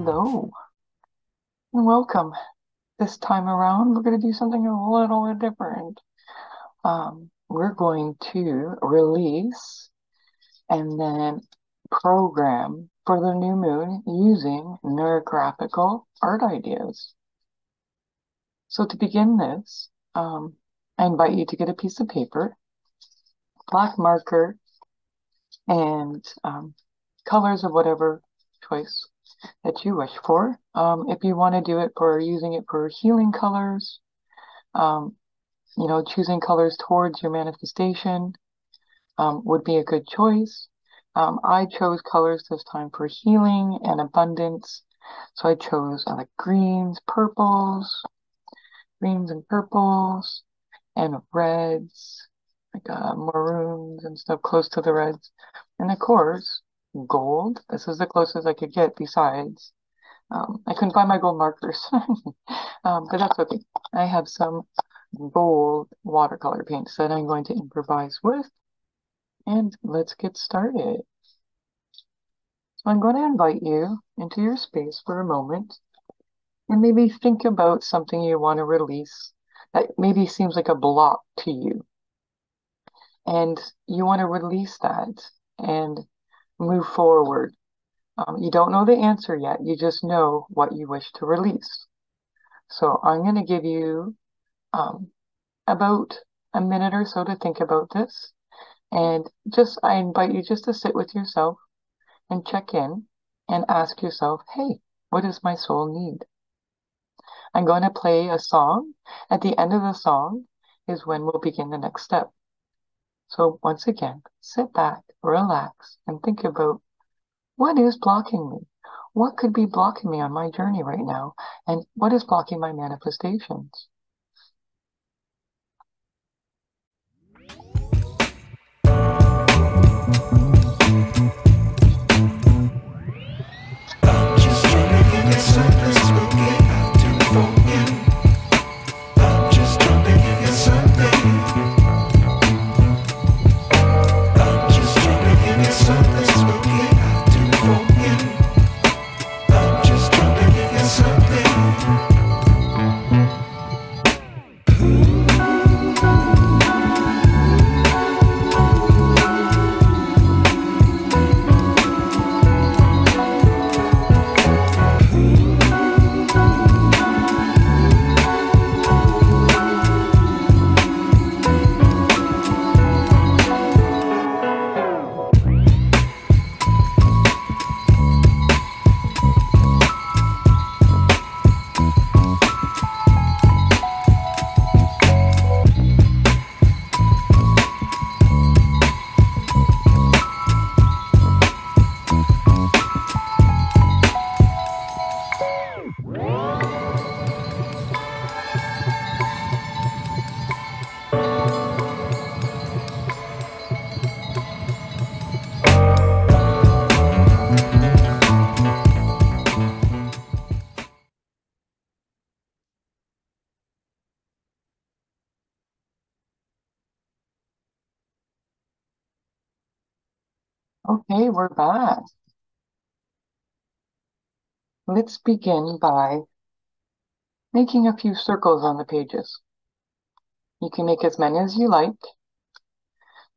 Hello and welcome. This time around, we're going to do something a little bit different. We're going to release and then program for the new moon using neurographical art ideas. So to begin this, I invite you to get a piece of paper, black marker, and colors of whatever choice that you wish for. If you want to do it for using it for healing colors, choosing colors towards your manifestation would be a good choice. I chose colors this time for healing and abundance. So I chose greens and purples, and reds, maroons and stuff close to the reds. And of course, gold. This is the closest I could get besides. I couldn't find my gold markers, but that's okay. I have some gold watercolor paints that I'm going to improvise with. And let's get started. So I'm going to invite you into your space for a moment and maybe think about something you want to release that maybe seems like a block to you. And you want to release that and move forward. You don't know the answer yet. You just know what you wish to release. So I'm going to give you about a minute or so to think about this. And I invite you just to sit with yourself and check in and ask yourself, hey, what does my soul need? I'm going to play a song. At the end of the song is when we'll begin the next step. So once again, sit back, relax, and think about what is blocking me? What could be blocking me on my journey right now? And what is blocking my manifestations? Okay, we're back. Let's begin by making a few circles on the pages. You can make as many as you like,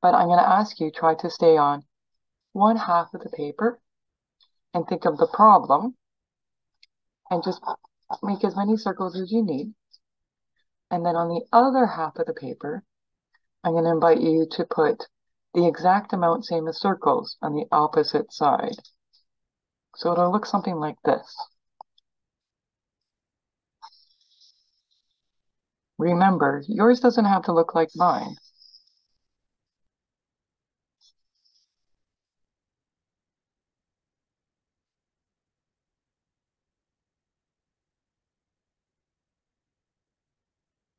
but I'm going to ask you try to stay on one half of the paper and think of the problem and just make as many circles as you need. And then on the other half of the paper, I'm going to invite you to put the exact amount, same as circles, on the opposite side. So it'll look something like this. Remember, yours doesn't have to look like mine.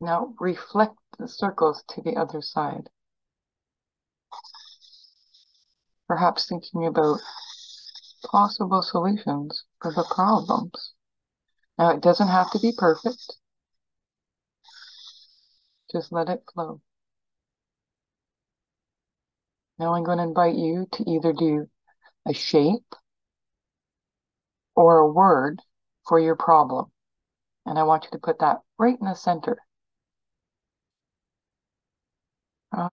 Now reflect the circles to the other side. Perhaps thinking about possible solutions for the problems. Now it doesn't have to be perfect. Just let it flow. Now I'm going to invite you to either do a shape or a word for your problem. And I want you to put that right in the center. Uh,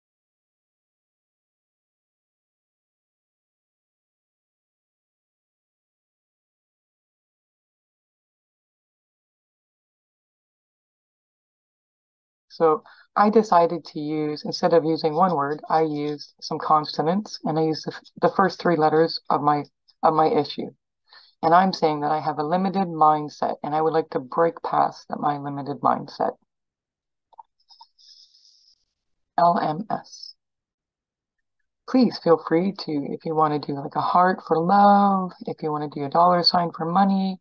So I decided to use, instead of using one word, I used some consonants, and I used the first three letters of my issue. And I'm saying that I have a limited mindset, and I would like to break past my limited mindset. LMS. Please feel free to, if you want to do like a heart for love, if you want to do a dollar sign for money,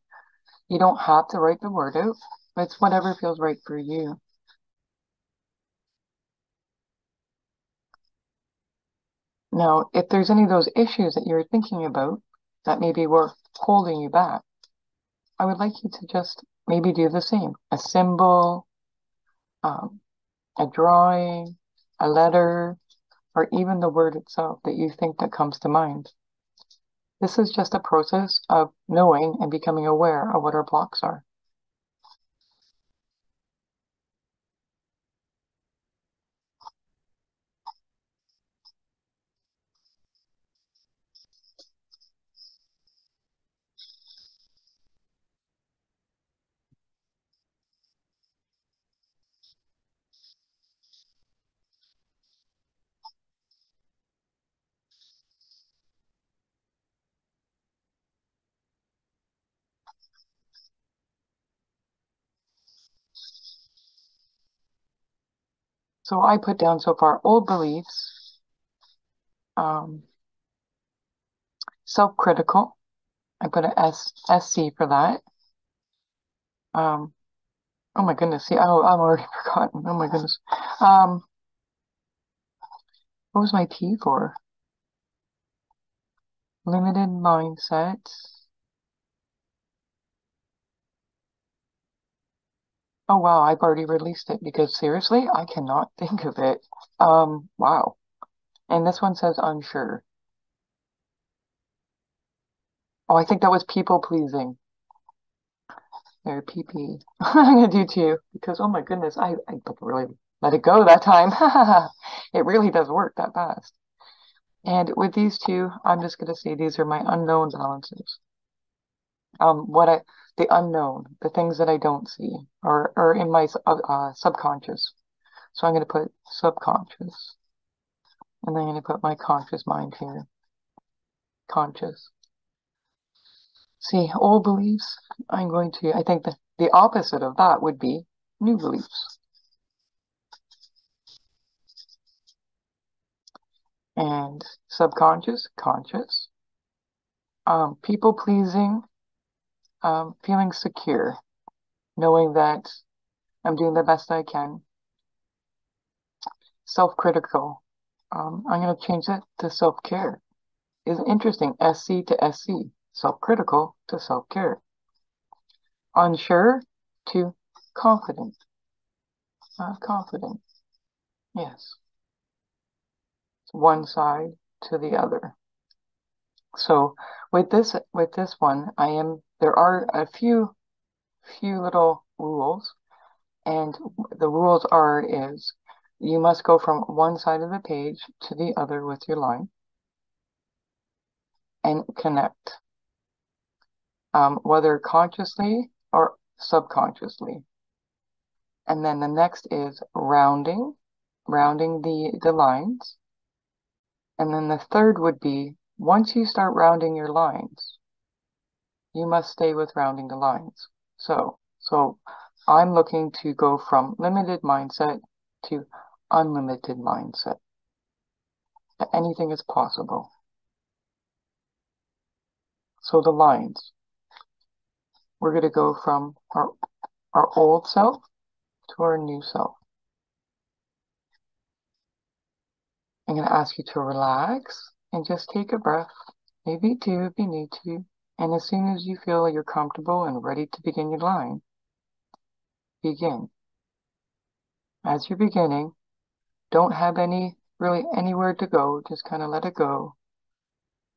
you don't have to write the word out. It's whatever feels right for you. Now, if there's any of those issues that you're thinking about that maybe were holding you back, I would like you to just maybe do the same. A symbol, um, a drawing, a letter, or even the word itself that you think that comes to mind. This is just a process of knowing and becoming aware of what our blocks are. So I put down so far old beliefs, self-critical. I put a SC for that. Oh my goodness. See, oh, I've already forgotten. Oh my goodness. Um, what was my T for? Limited mindset. Oh wow, I've already released it because seriously, I cannot think of it. Wow. And this one says unsure. Oh, I think that was people pleasing. There, PP. I'm gonna do two because oh my goodness, I really let it go that time. It really does work that fast. And with these two, I'm just gonna say these are my unknown balances. The unknown, the things that I don't see, or in my subconscious. So I'm gonna put subconscious, and then I'm gonna put my conscious mind here. Conscious. See, old beliefs. I think the opposite of that would be new beliefs. And subconscious, conscious, people pleasing, feeling secure, knowing that I'm doing the best I can, self-critical. I'm going to change that to self-care. Is interesting. SC to SC, self-critical to self-care, unsure to confident, confident. Yes, one side to the other. So with this one, there are a few little rules, and the rules is you must go from one side of the page to the other with your line and connect, whether consciously or subconsciously. And then the next is rounding the lines. And then the third would be once you start rounding your lines, you must stay with rounding the lines. So I'm looking to go from limited mindset to unlimited mindset. Anything is possible. So the lines, we're going to go from our old self to our new self. I'm going to ask you to relax and just take a breath, maybe two if you need to. And as soon as you feel you're comfortable and ready to begin your line, begin. As you're beginning, don't have really anywhere to go. Just kind of let it go.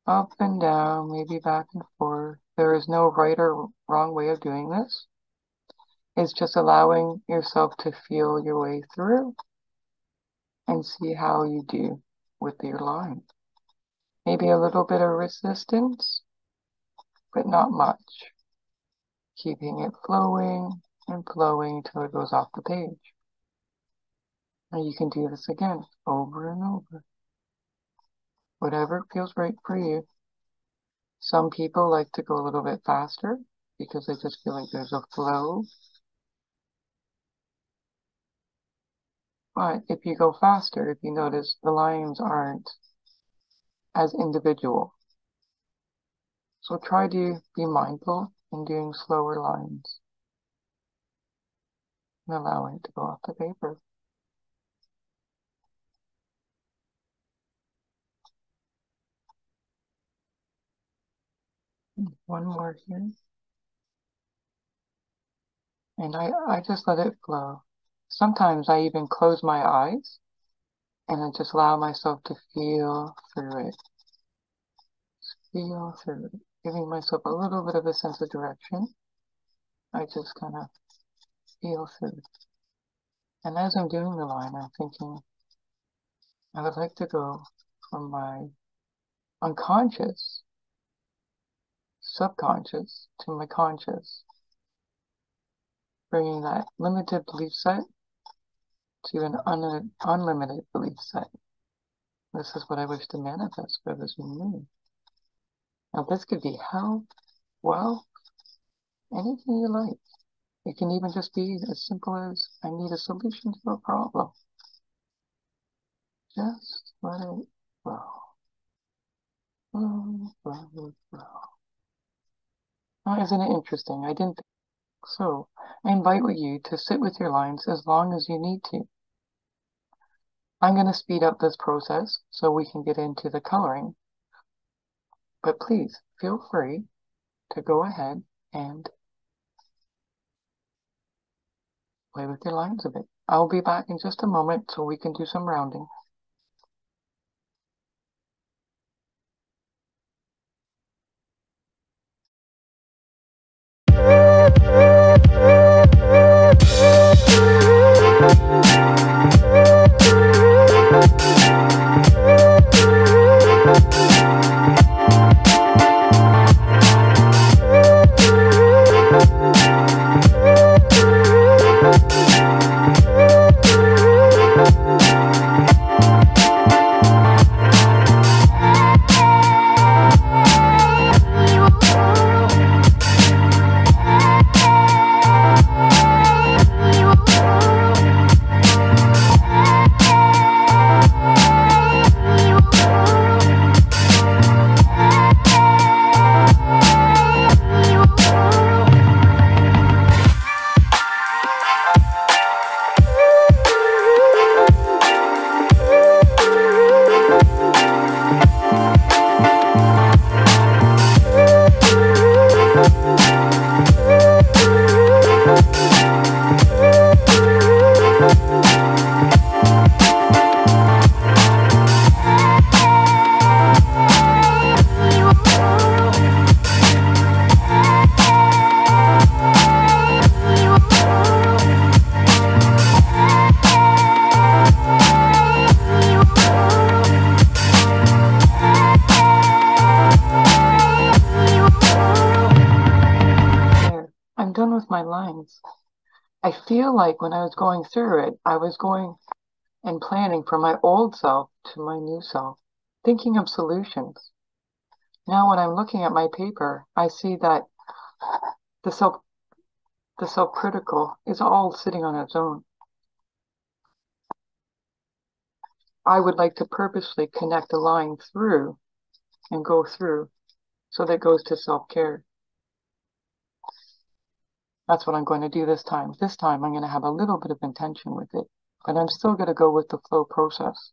Up and down, maybe back and forth. There is no right or wrong way of doing this. It's just allowing yourself to feel your way through and see how you do with your line. Maybe a little bit of resistance, but not much. Keeping it flowing and flowing until it goes off the page. And you can do this again, over and over. Whatever feels right for you. Some people like to go a little bit faster because they just feel like there's a flow. But if you go faster, if you notice, the lines aren't as individual. So try to be mindful in doing slower lines and allowing it to go off the paper. One more here. And I just let it flow. Sometimes I even close my eyes and I just allow myself to feel through it. Feel through it. Giving myself a little bit of a sense of direction. I just kind of feel through it. And as I'm doing the line, I'm thinking, I would like to go from my unconscious, subconscious, to my conscious, bringing that limited belief set to an unlimited belief set. This is what I wish to manifest for this new moon. Now, this could be health, wealth, anything you like. It can even just be as simple as I need a solution to a problem. Just let it flow. Flow, flow, flow. Now, isn't it interesting? I didn't think so. I invite you to sit with your lines as long as you need to. I'm going to speed up this process so we can get into the coloring. But please feel free to go ahead and play with your lines a bit. I'll be back in just a moment so we can do some rounding. I'm done with my lines. I feel like when I was going through it, I was going and planning from my old self to my new self, thinking of solutions. Now when I'm looking at my paper, I see that the self-critical is all sitting on its own. I would like to purposely connect a line through and go through so that it goes to self-care. That's what I'm going to do this time. This time I'm going to have a little bit of intention with it, but I'm still going to go with the flow process.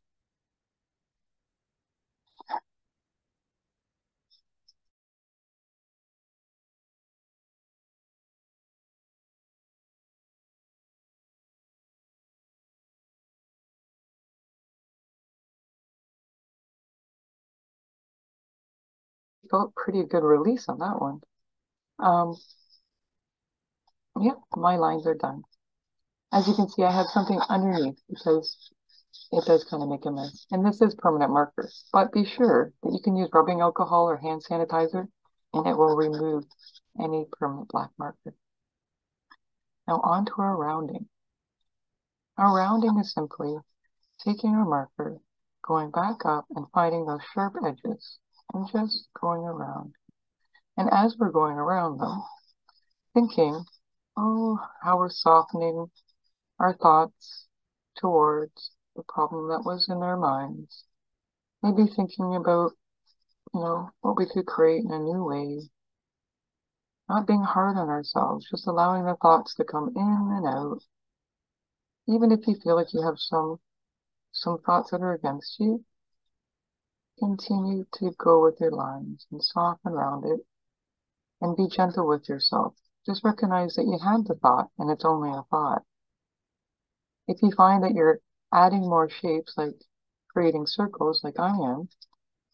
Felt pretty good release on that one. Yeah, my lines are done. As you can see, I have something underneath because it does kind of make a mess. And this is permanent marker, but be sure that you can use rubbing alcohol or hand sanitizer and it will remove any permanent black marker. Now on to our rounding. Our rounding is simply taking our marker, going back up and finding those sharp edges and just going around. And as we're going around them, thinking, oh, how we're softening our thoughts towards the problem that was in our minds. Maybe thinking about, what we could create in a new way. Not being hard on ourselves, just allowing the thoughts to come in and out. Even if you feel like you have some thoughts that are against you, continue to go with your lines and soften around it and be gentle with yourself. Just recognize that you had the thought and it's only a thought. If you find that you're adding more shapes, like creating circles like I am,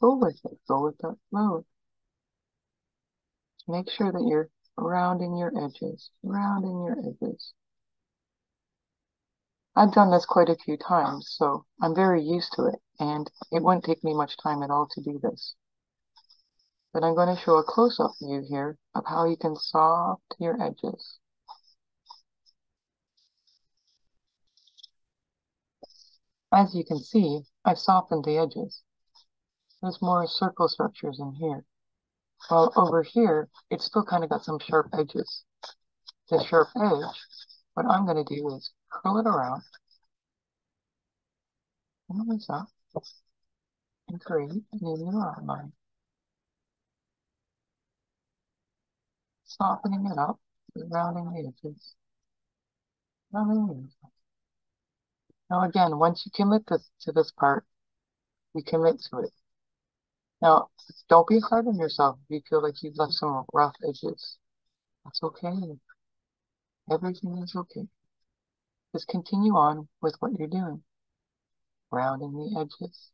go with it. Go with that flow. Make sure that you're rounding your edges, rounding your edges. I've done this quite a few times, so I'm very used to it, and it wouldn't take me much time at all to do this. But I'm going to show a close-up view here of how you can soften your edges. As you can see, I've softened the edges. There's more circle structures in here. While over here, it's still kind of got some sharp edges. The sharp edge, what I'm going to do is curl it around, and this up, and create a new outline. Softening it up, rounding the edges, rounding the edges. Now again, once you commit to this part, you commit to it. Now, don't be hard on yourself if you feel like you've left some rough edges. That's okay. Everything is okay. Just continue on with what you're doing. Rounding the edges.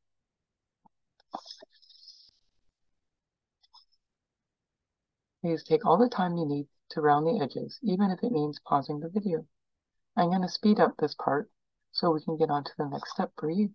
Please take all the time you need to round the edges, even if it means pausing the video. I'm going to speed up this part so we can get on to the next step for you.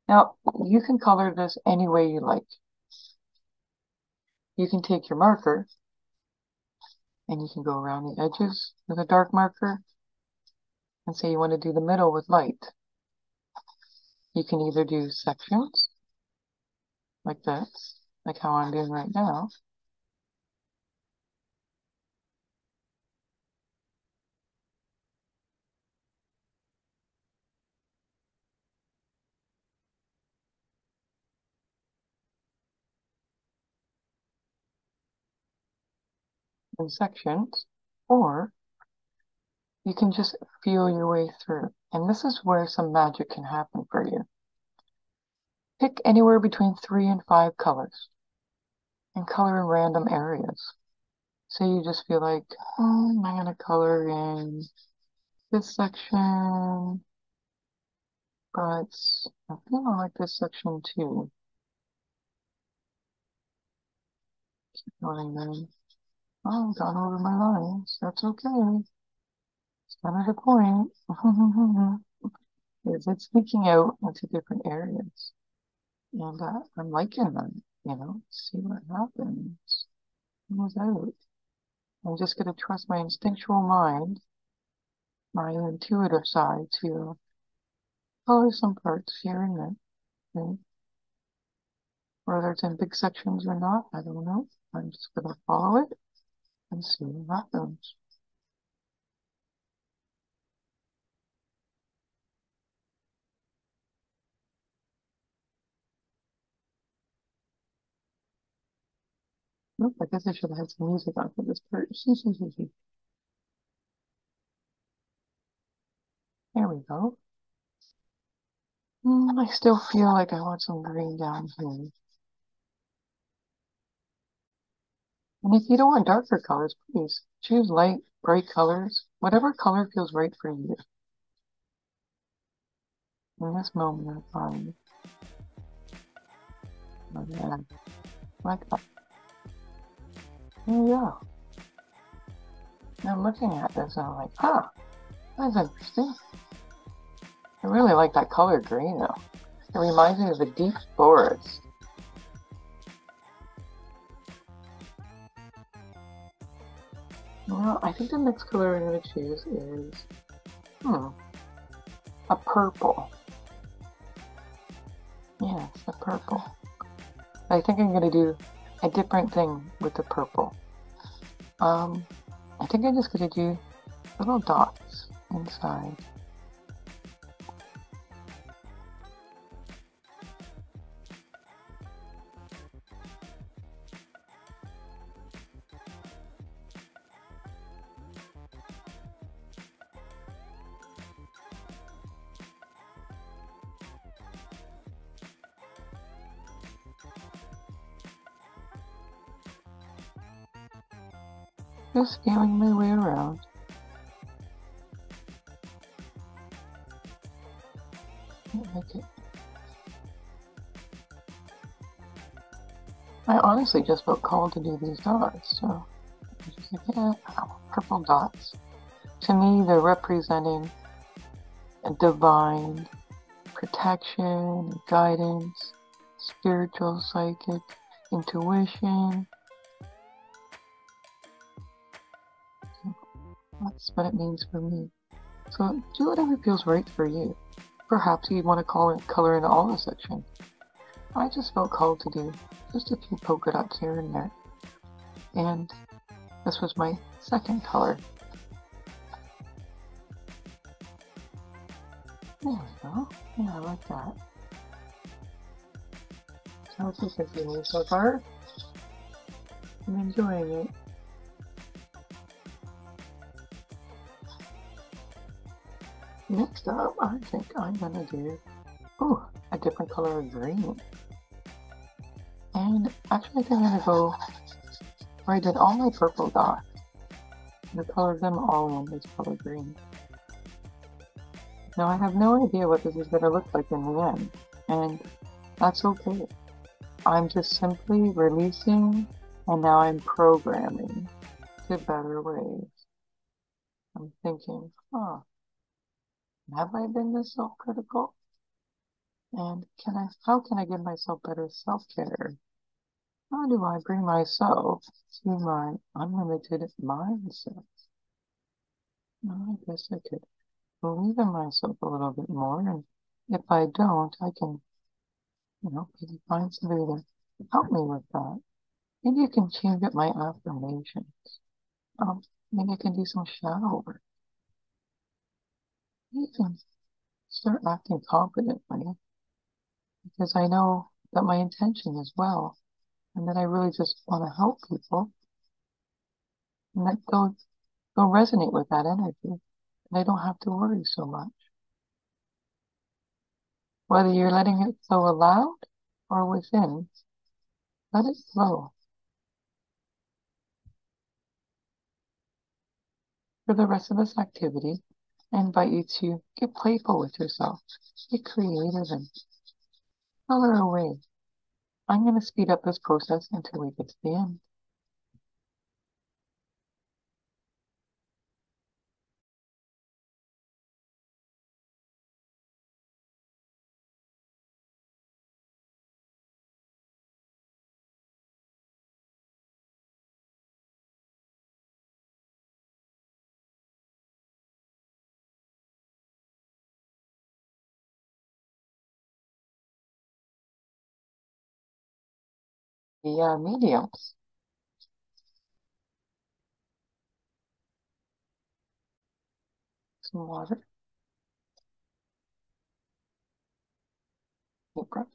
Now, you can color this any way you like. You can take your marker and you can go around the edges with a dark marker and say you want to do the middle with light. You can either do sections like this, like how I'm doing right now, in sections, or you can just feel your way through. And this is where some magic can happen for you. Pick anywhere between 3 and 5 colors and color in random areas. So you just feel like, I'm going to color in this section, but I feel I like this section too. Keep going then. Oh, I've gone over my lines. That's okay. It's kind of the point. Is it's sneaking out into different areas. And I'm liking them, see what happens. Comes out. I'm just going to trust my instinctual mind, my intuitive side to color some parts here and there. Okay? Whether it's in big sections or not, I don't know. I'm just going to follow it and see what happens. Nope, I guess I should have had some music on for this part. There we go. I still feel like I want some green down here. And if you don't want darker colors, please choose light, bright colors. Whatever color feels right for you in this moment of time. Oh, yeah, like that. There you go. Now I'm looking at this and I'm like, ah, that's interesting. I really like that color green though. It reminds me of a deep forest. Well, I think the next color I'm going to choose is, a purple. Yes, a purple. I think I'm going to do a different thing with the purple. I think I'm just going to do little dots inside. Just feeling my way around. Okay. I honestly just felt called to do these dots, so I'm just like, yeah, purple dots. To me, they're representing a divine protection, guidance, spiritual, psychic, intuition. That's what it means for me. So do whatever feels right for you. Perhaps you want to call it color in all the section. I just felt called to do just a few polka dots here and there. And this was my second color. There we go. Yeah, I like that. How is it feeling so far? I'm enjoying it. Next up, I think I'm gonna do, a different color of green. And actually, I think I'm gonna go where I did all my purple dots and color them all in this color green. Now, I have no idea what this is gonna look like in the end, and that's okay. I'm just simply releasing, and now I'm programming to better ways. I'm thinking, have I been this self-critical? And how can I give myself better self-care? How do I bring myself to my unlimited mindset? Well, I guess I could believe in myself a little bit more, and if I don't, I can, maybe find somebody to help me with that. Maybe you can change up my affirmations. Maybe I can do some shadow work. You can start acting confidently because I know that my intention is well and that I really just want to help people and that they'll resonate with that energy and I don't have to worry so much. Whether you're letting it flow aloud or within, let it flow. For the rest of this activity, I invite you to get playful with yourself, get creative and color away. I'm going to speed up this process until we get to the end. The mediums. Some water, paintbrush,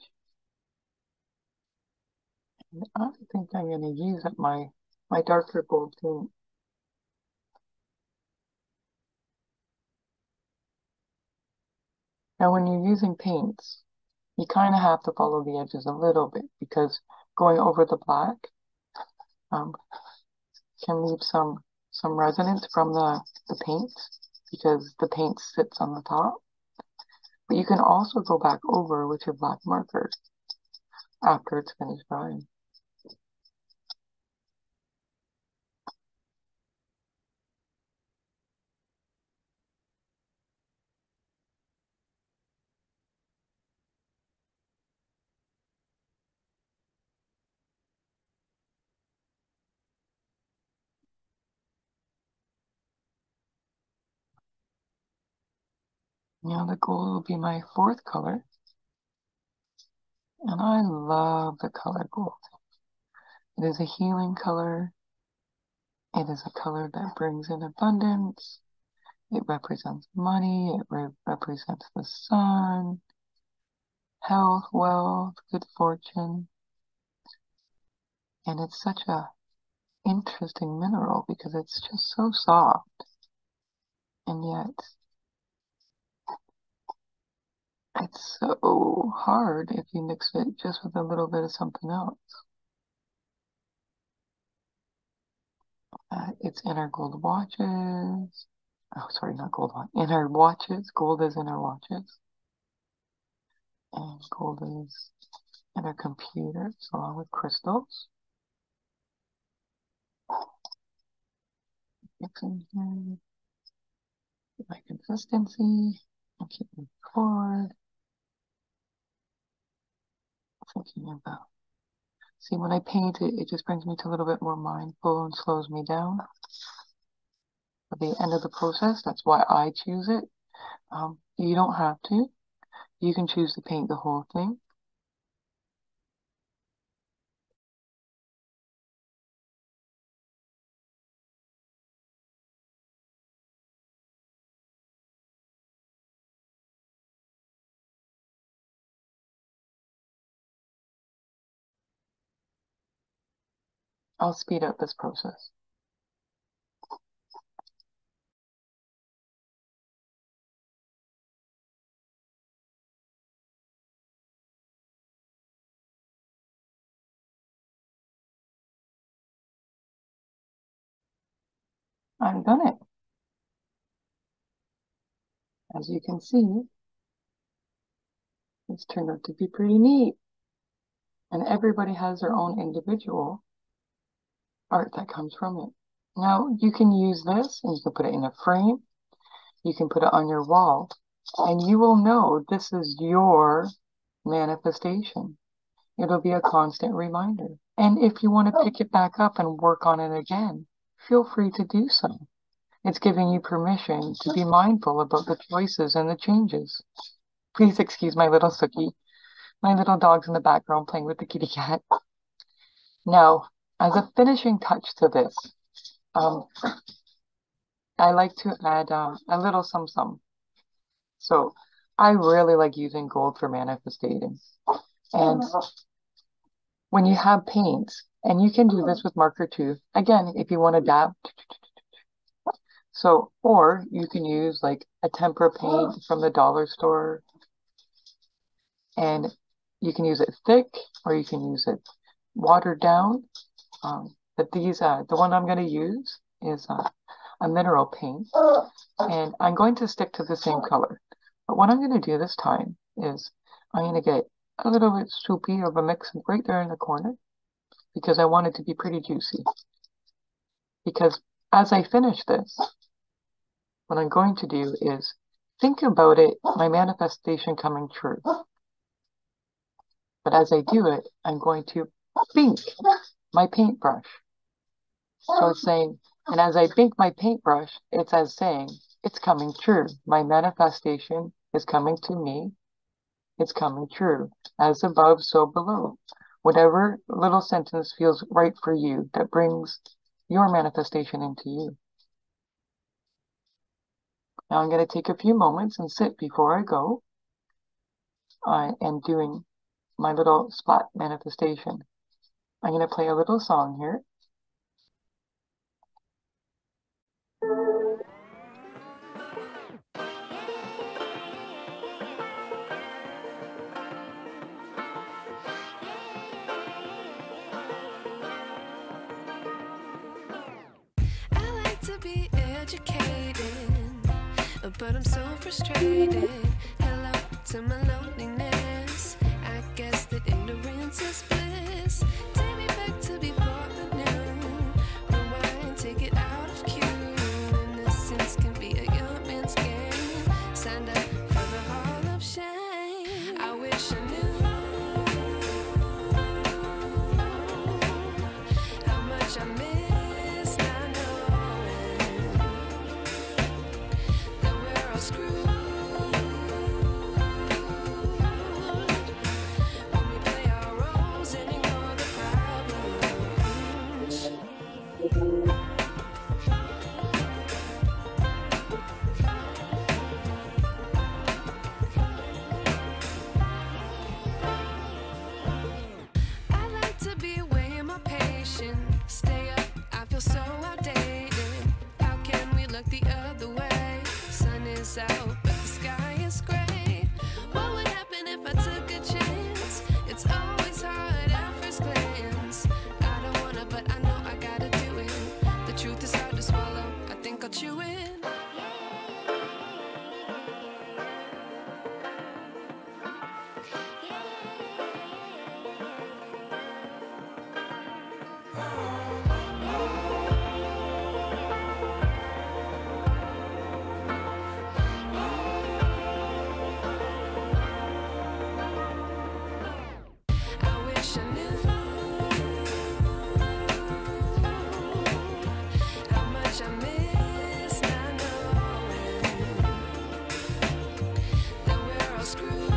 I think I'm going to use up my darker gold paint. Now, when you're using paints, you kind of have to follow the edges a little bit because going over the black um, can leave some resonance from the paint because the paint sits on the top. But you can also go back over with your black marker after it's finished drying. Now the gold will be my fourth color. And I love the color gold. It is a healing color. It is a color that brings in abundance. It represents money. It represents the sun, health, wealth, good fortune. And it's such a interesting mineral because it's just so soft. And yet it's so hard if you mix it just with a little bit of something else. It's in our gold watches. Oh, sorry, not gold watch. In our watches. Gold is in our watches. And gold is in our computers along with crystals. Mixing here. My consistency. And keep moving forward. Thinking about. See, when I paint it, it just brings me to a little bit more mindful and slows me down. At the end of the process, that's why I choose it. You don't have to. You can choose to paint the whole thing. I'll speed up this process. I've done it. As you can see, it's turned out to be pretty neat. And everybody has their own individual art that comes from it. Now, you can use this and you can put it in a frame. You can put it on your wall. And you will know this is your manifestation. It'll be a constant reminder. And if you want to pick it back up and work on it again, feel free to do so. It's giving you permission to be mindful about the choices and the changes. Please excuse my little Sookie. My little dog's in the background playing with the kitty cat. Now, as a finishing touch to this, I like to add a little some. So I really like using gold for manifestating. And when you have paints, and you can do this with marker too, again, if you want to dab. So, or you can use like a tempera paint from the dollar store, and you can use it thick or you can use it watered down. But these, the one I'm going to use is a mineral paint, and I'm going to stick to the same color. But what I'm going to do this time is I'm going to get a little bit soupy of a mix right there in the corner because I want it to be pretty juicy. Because as I finish this, what I'm going to do is think about it, my manifestation coming true. But as I do it, I'm going to bink my paintbrush. So it's saying, and as I bink my paintbrush, it's as saying, it's coming true. My manifestation is coming to me. It's coming true. As above, so below. Whatever little sentence feels right for you that brings your manifestation into you. Now I'm going to take a few moments and sit before I go. I am doing my little spot manifestation. I'm going to play a little song here. I like to be educated, but I'm so frustrated. Hello to my loneliness. I guess that ignorance is bliss. Take me back to before I knew. Rewind, take it out of cue. Innocence can be a young man's game. Signed up for the hall of shame. I wish I knew how much I miss not knowing that we're all screwed. When we play our roles and ignore the problems. I like to be weighing my patience. Stay up, I feel so outdated. How can we look the other way? Sun is out, but the sky is gray. What would happen if I took a chance? It's always hard at first glance. I don't wanna, but I know I gotta do it. The truth is hard to swallow, I think I'll chew it. I wish I knew how much I miss not knowing that we're all screwed.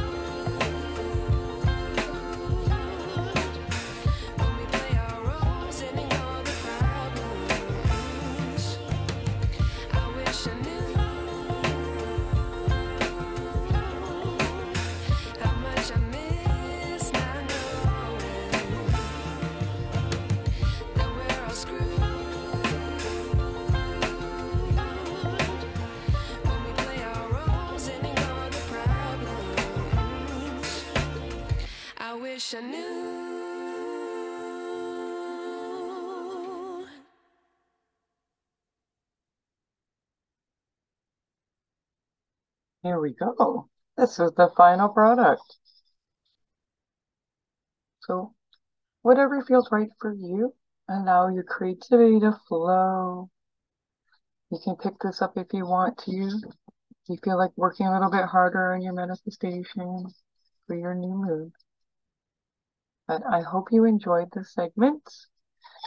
When we play our roles and ignore the problems. I wish I knew how much I miss not knowing that we're all screwed. When we play our roles and ignore the problems. I wish I knew. Here we go. This is the final product. So whatever feels right for you, allow your creativity to flow. You can pick this up if you want to. If you feel like working a little bit harder on your manifestation for your new moon. But I hope you enjoyed this segment,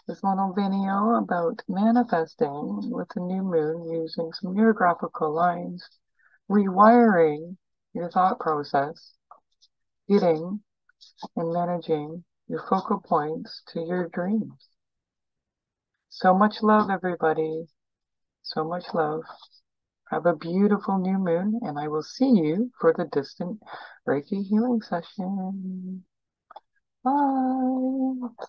this little video about manifesting with the new moon using some neurographical lines, rewiring your thought process, getting and managing your focal points to your dreams. So much love, everybody. So much love. Have a beautiful new moon, and I will see you for the distant Reiki healing session. Bye.